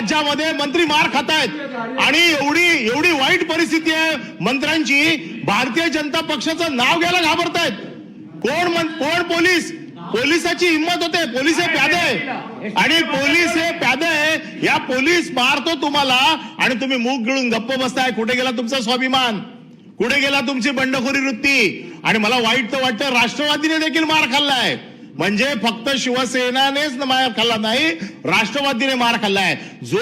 राज्यामध्ये मंत्री मार खातायत आणि एवढी वाईट परिस्थिती आहे मंत्र्यांची, भारतीय जनता पक्षाचं नाव घ्यायला घाबरतायत. कोण पोलिसाची हिंमत होते. पोलीस हे प्यादे आहे आणि पोलीस हे प्यादे आहे. या पोलीस मारतो तुम्हाला आणि तुम्ही मूग गिळून गप्प बसताय. कुठे गेला तुमचा स्वाभिमान, कुठे गेला तुमची बंडखोरी वृत्ती. आणि मला वाईट तर वाटतं राष्ट्रवादीने देखील मार खाल्लाय. म्हणजे फक्त शिवसेनानेच मार खाल्ला नाही, राष्ट्रवादीने मार खाल्लाय. जो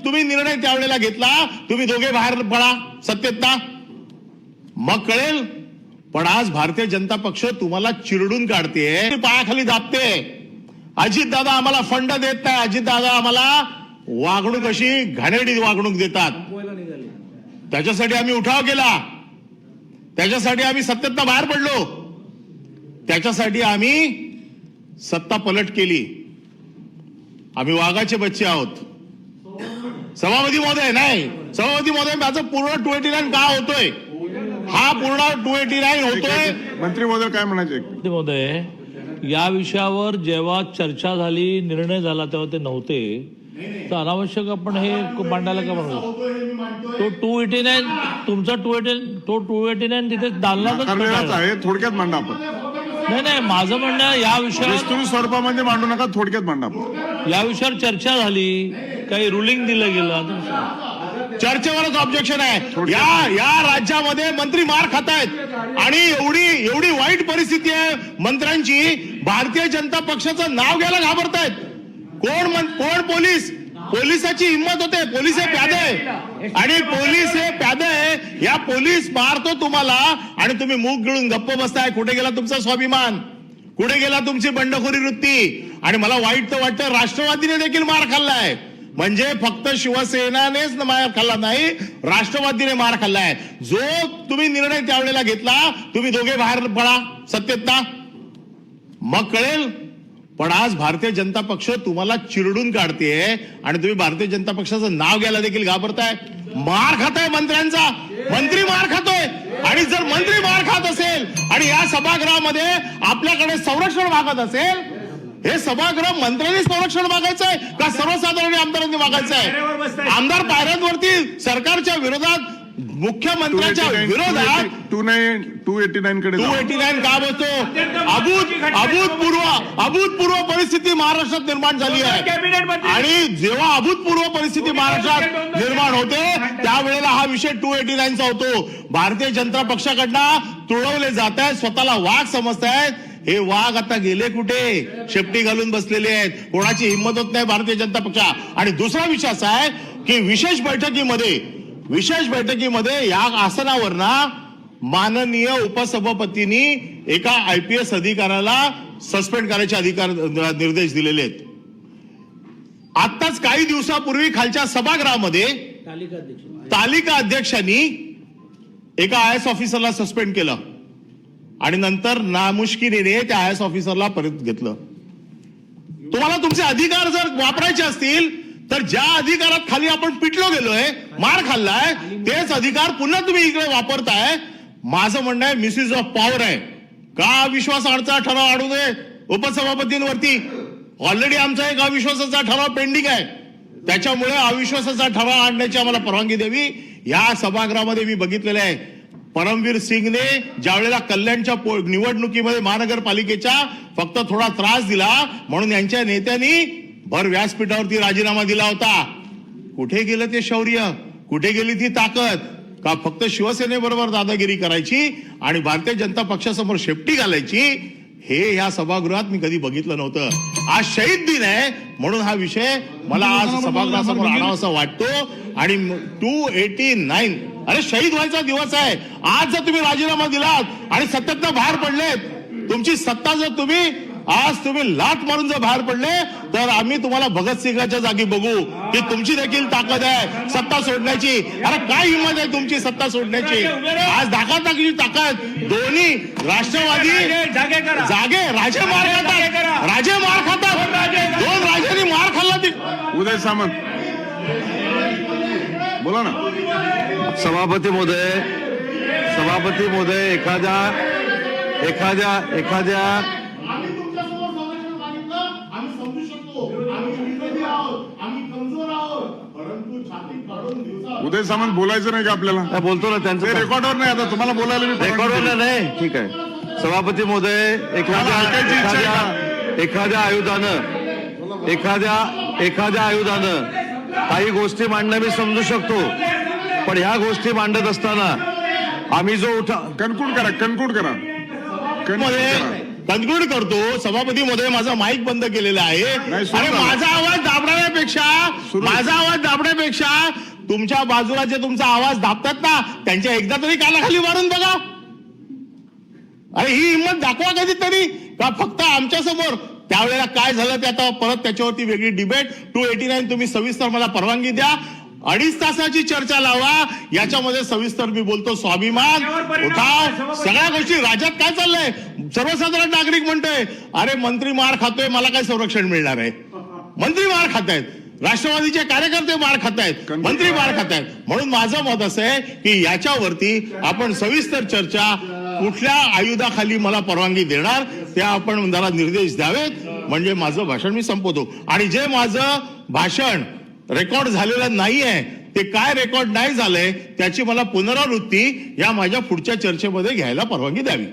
तुम्ही निर्णय त्यावेळेला घेतला, तुम्ही दोघे बाहेर पडा सत्तेत ना, मग कळेल. पण आज भारतीय जनता पक्ष तुम्हाला चिरडून काढते, पायाखाली दाबते. अजित दादा आम्हाला फंड देत नाही, अजित दादा आम्हाला वागणूक अशी घाणेरडी वागणूक देतात. त्याच्यासाठी आम्ही उठाव केला, त्याच्यासाठी आम्ही सत्तेत बाहेर पडलो, त्याच्यासाठी आम्ही सत्ता पलट केली. आम्ही वाघाचे बच्चे आहोत. सभापती महोदय नाही, सभापती महोदय माझं पूर्ण 289 का होतोय, हा पूर्ण 289 होतोय. मंत्री महोदय काय म्हणायचे? मंत्री महोदय, या विषयावर जेव्हा चर्चा झाली, निर्णय झाला, तेव्हा ते नव्हते. तर अनावश्यक आपण हे मांडायला का म्हणतो? तो 289 तुमचा 289 तिथे दालनातच आहे. थोडक्यात मांडा आपण. नाही, माझं म्हणणं या विषयावर स्वरूपामध्ये मांडू नका, थोडक्यात मांडा आपण. या विषयावर चर्चा झाली, काही रुलिंग दिलं गेलं, चर्चेवरच ऑब्जेक्शन आहे. या राज्यामध्ये मंत्री मार खातायत आणि एवढी वाईट परिस्थिती आहे मंत्र्यांची, भारतीय जनता पक्षाचं नाव घ्यायला घाबरतायत. कोण पोलिसाची हिंमत होते. पोलीस हे प्यादे आहे आणि पोलीस हे प्यादे आहे. या पोलीस मारतो तुम्हाला आणि तुम्ही मूग गिळून गप्प बसताय. कुठे गेला तुमचा स्वाभिमान, कुठे गेला तुमची बंडखोरी वृत्ती. आणि मला वाईट तर वाटतं राष्ट्रवादीने देखील मार खाल्लाय. म्हणजे फक्त शिवसेनानेच मार खाल्ला नाही, राष्ट्रवादीने मार खाल्लाय. जो तुम्ही निर्णय त्यावेळेला घेतला, तुम्ही दोघे बाहेर पडा सत्तेत ना, मग कळेल. पण आज भारतीय जनता पक्ष तुम्हाला चिरडून काढते आणि तुम्ही भारतीय जनता पक्षाचं नाव घ्यायला देखील घाबरताय. मार खाताय मंत्र्यांचा, मंत्री मार खातोय. आणि जर मंत्री मार खात असेल आणि या सभागृहामध्ये आपल्याकडे संरक्षण मागत असेल, हे सभागृह मंत्र्यांनी संरक्षण मागायचंय का सर्वसाधारण आमदारांनी मागायचंय? आमदार पायऱ्यांवरती सरकारच्या विरोधात, मुख्यमंत्र्यांच्या विरोधात 289 कडे 289 का बसतो? अभूतपूर्व परिस्थिती महाराष्ट्रात निर्माण झाली आहे. आणि जेव्हा अभूतपूर्व परिस्थिती महाराष्ट्रात निर्माण होते, त्यावेळेला हा विषय 289 चा होतो. भारतीय जनता पक्षाकडनं तुळवले जात आहेत, स्वतःला वाघ समजतायत. हे वाघ आता गेले कुठे? शेपटी घालून बसलेले आहेत. कोणाची हिंमत होत नाही भारतीय जनता पक्षा. आणि दुसरा विषय असा आहे की विशेष बैठकीमध्ये या आसनावर ना माननीय उपसभापतींनी एका IPS अधिकाऱ्याला सस्पेंड करायचे निर्देश दिलेले आहेत. आताच काही दिवसापूर्वी खालच्या सभागृहामध्ये तालिका अध्यक्षांनी एका IAS ऑफिसरला सस्पेंड केलं आणि नंतर नामुष्किरीने त्या IAS ऑफिसरला परत घेतलं. तुम्हाला तुमचे अधिकार जर वापरायचे असतील तर ज्या अधिकारात खाली आपण पिटलो गेलोय, मार खाल्लाय, तेच अधिकार पुन्हा तुम्ही इकडे वापरताय. माझं म्हणणं आहे मिसयूज ऑफ पॉवर आहे. का विश्वासार्हता ठराव आणू दे उपसभापतींवरती? ऑलरेडी आमचा एक अविश्वासाचा ठराव पेंडिंग आहे. त्याच्यामुळे अविश्वासाचा ठराव आणण्याची आम्हाला परवानगी द्यावी. या सभागृहामध्ये मी बघितलेलं आहे, परमवीर सिंगने ज्यावेळेला कल्याणच्या निवडणुकीमध्ये महानगरपालिकेच्या फक्त थोडा त्रास दिला म्हणून यांच्या नेत्यांनी भर व्यासपीठावरती राजीनामा दिला होता. कुठे गेलं ते शौर्य, कुठे गेली ती ताकद? का फक्त शिवसेनेबरोबर दादागिरी करायची आणि भारतीय जनता पक्षासमोर शेपटी घालायची? हे या सभागृहात मी कधी बघितलं नव्हतं. आज शहीद दिन आहे म्हणून हा विषय मला आज सभागृहासमोर आणावासा वाटतो. आणि 289, अरे शहीद व्हायचा दिवस आहे. आज जर तुम्ही राजीनामा दिलात आणि सत्तेतनं बाहेर पडलेत, तुमची सत्ता जर तुम्ही लाट मारून जर बाहेर पडले, तर आम्ही तुम्हाला भगतसिंगाच्या जागी बघू की तुमची देखील ताकद आहे सत्ता सोडण्याची. अरे काय हिंमत आहे तुमची सत्ता सोडण्याची? आज दाखवण्याची ताकद दोन्ही राष्ट्रवादी जागे, राजे मार खातात. 2 राजांनी मार खाल्ला. उदय सामंत बोला ना. सभापती महोदय, एखाद्या आम्ही समजू शकतो, आम्ही विरोधी आहोत, आम्ही कमजोर आहोत, उदय सामंत बोलायचं नाही का आपल्याला? काय बोलतो ना ते त्यांचं रेकॉर्डवर नाही, आता तुम्हाला बोलायला मी परवानगी रेकॉर्डवर दिली. नाही, ठीक आहे. सभापती महोदय, मला ऐकायची इच्छा आहे एखाद्या आयुधानं काही गोष्टी मांडणं मी समजू शकतो, पण ह्या गोष्टी मांडत असताना आम्ही जो कन्क्लूड करा. कन्क्लूड करतो. सभापती महोदय, माझा माईक बंद केलेला आहे. नाही, सुरू अरे झालं. माझा आवाज दाबण्यापेक्षा तुमच्या बाजूला जे तुमचा आवाज दाबतात ना, त्यांच्या एकदा तरी कानाखाली मारून बघा. अरे ही हिंमत दाखवा कधीतरी, का फक्त आमच्या समोर. त्यावेळेला काय झालं ते आता परत त्याच्यावरती वेगळी डिबेट. 289 तुम्ही सविस्तर मला परवानगी द्या. 2.5 तासाची चर्चा लावा, याच्यामध्ये सविस्तर मी बोलतो. स्वाभिमान, उठाव, सगळ्या गोष्टी. राज्यात काय चाललंय? सर्वसाधारण नागरिक म्हणतोय, अरे मंत्री मार खातोय, मला काय संरक्षण मिळणार आहे? मंत्री मार खातायत, राष्ट्रवादीचे कार्यकर्ते मार खातायत, मंत्री मार खातायत. म्हणून माझं मत असं आहे की याच्यावरती आपण सविस्तर चर्चा, कुठल्या आयुधाखाली मला परवानगी देणार ते आपण जरा निर्देश द्यावेत, म्हणजे माझं भाषण मी संपवतो. आणि जे माझं भाषण रेकॉर्ड झालेलं नाहीये, ते काय रेकॉर्ड नाही झालंय त्याची मला पुनरावृत्ती या माझ्या पुढच्या चर्चेमध्ये घ्यायला परवानगी द्यावी.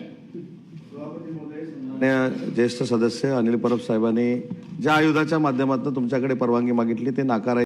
ज्येष्ठ सदस्य अनिल परब साहेबांनी ज्या आयुधाच्या माध्यमातून तुमच्याकडे परवानगी मागितली ते नाकारायची